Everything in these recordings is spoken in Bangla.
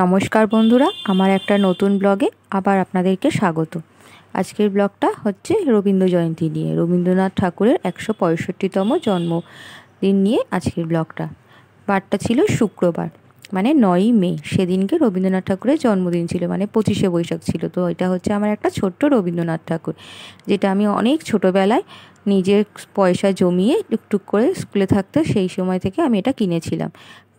নমস্কার বন্ধুরা, আমার একটা নতুন ব্লগে আবার আপনাদেরকে স্বাগত। আজকের ব্লগটা হচ্ছে রবীন্দ্র জয়ন্তী নিয়ে, রবীন্দ্রনাথ ঠাকুরের 165তম জন্মদিন নিয়ে আজকের ব্লগটা। বারটা ছিল শুক্রবার, মানে 9ই মে। সেদিনকে রবীন্দ্রনাথ ঠাকুরের জন্মদিন ছিল, মানে 25শে বৈশাখ ছিল। তো এটা হচ্ছে আমার একটা ছোট্ট রবীন্দ্রনাথ ঠাকুর, যেটা আমি অনেক ছোটোবেলায় নিজের পয়সা জমিয়ে টুকটুক করে স্কুলে থাকতে সেই সময় থেকে আমি এটা কিনেছিলাম।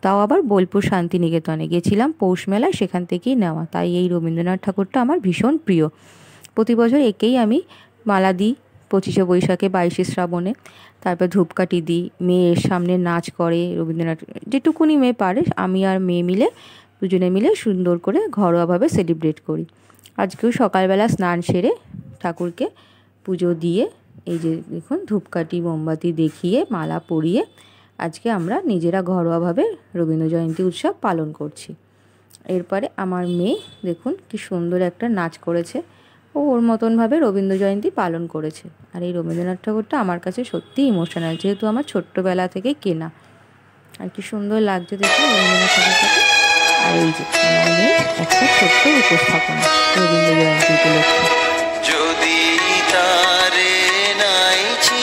তাও আবার বোলপুর শান্তিনিকেতনে গেছিলাম পৌষ মেলায়, সেখান থেকেই নেওয়া। তাই এই রবীন্দ্রনাথ ঠাকুরটা আমার ভীষণ প্রিয়। প্রতি বছর একেই আমি মালা দিই 25শে বৈশাখে, 22শে শ্রাবণে। তারপর ধূপকাঠি দিই, মেয়ের সামনে নাচ করে রবীন্দ্রনাথ, যেটুকুনি মেয়ে পারে। আমি আর মেয়ে মিলে দুজনে মিলে সুন্দর করে ঘরোয়াভাবে সেলিব্রেট করি। আজকেও সকালবেলা স্নান সেরে ঠাকুরকে পুজো দিয়ে, এই যে দেখুন ধূপকাঠি মোমবাতি দেখিয়ে মালা পরিয়ে আজকে আমরা নিজেরা ঘরোয়াভাবে রবীন্দ্র জয়ন্তী উৎসব পালন করছি। এরপরে আমার মেয়ে দেখুন কি সুন্দর একটা নাচ করেছে, ও ওর মতনভাবে রবীন্দ্র জয়ন্তী পালন করেছে। আর এই রবীন্দ্রনাথ ঠাকুরটা আমার কাছে সত্যিই ইমোশনাল, যেহেতু আমার ছোট্টবেলা থেকে কেনা। আর কি সুন্দর লাগছে দেখুন রবীন্দ্রনাথ ঠাকুরটাকে। আর এই যে আমার মেয়ে একটা ছোট্ট উপস্থাপনা রবীন্দ্র জয়ন্তী উপলক্ষে।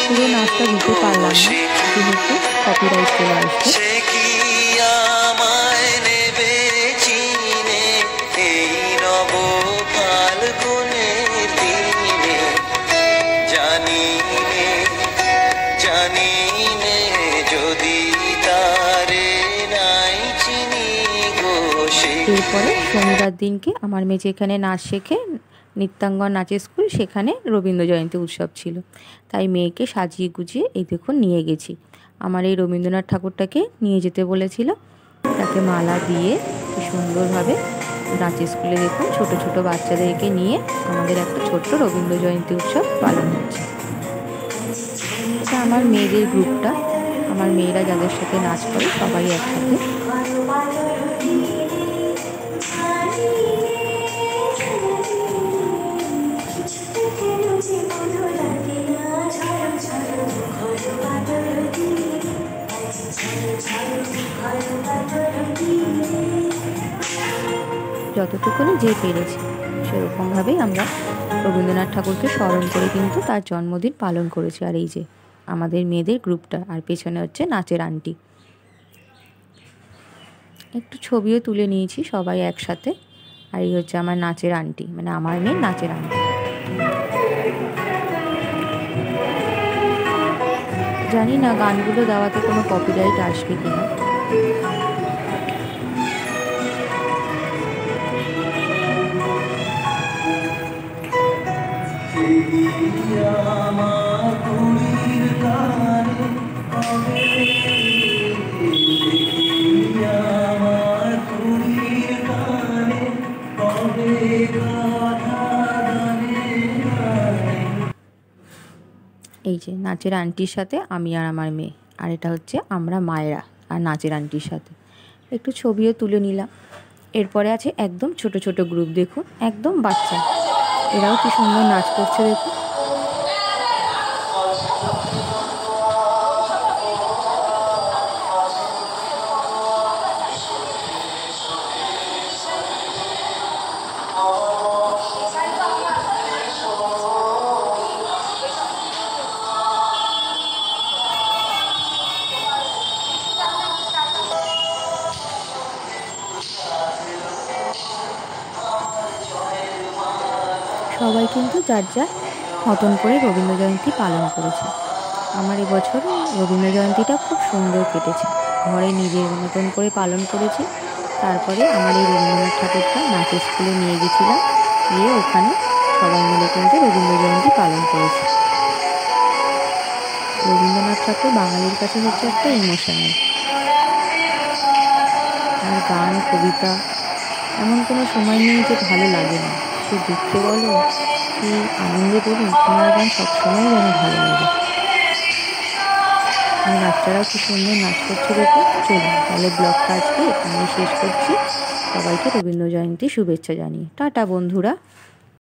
পুরো নাচটা দিতে পারলাম না, যেহেতু কপিরাইট চলে আসছে। এরপরে শনিবার দিনকে আমার মেয়ে যেখানে নাচ শেখে, নৃত্যাঙ্গন নাচের স্কুল, সেখানে রবীন্দ্র জয়ন্তী উৎসব ছিল। তাই মেয়েকে সাজিয়ে গুজিয়ে এই দেখুন নিয়ে গেছি। আমার এই রবীন্দ্রনাথ ঠাকুরটাকে নিয়ে যেতে বলেছিল, তাকে মালা দিয়ে কি সুন্দরভাবে নাচের স্কুলে দেখুন ছোট ছোট বাচ্চাদেরকে নিয়ে আমাদের একটা ছোট্ট রবীন্দ্র জয়ন্তী উৎসব পালন হচ্ছে। এটা আমার মেয়েদের গ্রুপটা, আমার মেয়েরা যাদের সাথে নাচ করে সবাই একসাথে। যতটুকুনি যে পেরেছি সেরকমভাবেই আমরা রবীন্দ্রনাথ ঠাকুরকে স্মরণ করে কিন্তু তার জন্মদিন পালন করেছি। আর এই যে আমাদের মেয়েদের গ্রুপটা, আর পেছনে হচ্ছে নাচের আন্টি। একটু ছবিও তুলে নিয়েছি সবাই একসাথে। আর এই হচ্ছে আমার নাচের আন্টি, মানে আমার মেয়ের নাচের আন্টি। জানি না গানগুলো দেওয়াতে কোনো কপিরাইট আসবে কিনা। এই যে নাচের আন্টির সাথে আমি আর আমার মেয়ে, আর এটা হচ্ছে আমরা মায়েরা আর নাচের আন্টির সাথে একটু ছবিও তুলে নিলাম। এরপরে আছে একদম ছোট ছোট গ্রুপ, দেখুন একদম বাচ্চা, এরাও কি সুন্দর নাচ করছে দেখুন। সবাই কিন্তু যার যার মতন করে রবীন্দ্র জয়ন্তী পালন করেছে। আমার এবছর রবীন্দ্র জয়ন্তীটা খুব সুন্দর কেটেছে, ঘরে নিজের মতন করে পালন করেছি। তারপরে আমার এই রবীন্দ্রনাথ ঠাকুরটা নাচের স্কুলে নিয়ে গেছিলাম, গিয়ে ওখানে সবাই মিলে কিন্তু রবীন্দ্র জয়ন্তী পালন করেছি। রবীন্দ্রনাথ ঠাকুর বাঙালির কাছে হচ্ছে একটা ইমোশনাল। আর গান কবিতা এমন কোনো সময় নেই যে ভালো লাগে না, সে দুঃখে বলো কি আনন্দে বলুন, আমার গান সবসময় যেন ভালো লাগে। আর বাচ্চারাও কি সুন্দর নাচ করছে দেখুন। চলুন তাহলে ব্লগটা আজকে এখানেই শেষ করছি। সবাইকে রবীন্দ্র জয়ন্তী শুভেচ্ছা জানিয়ে টাটা বন্ধুরা।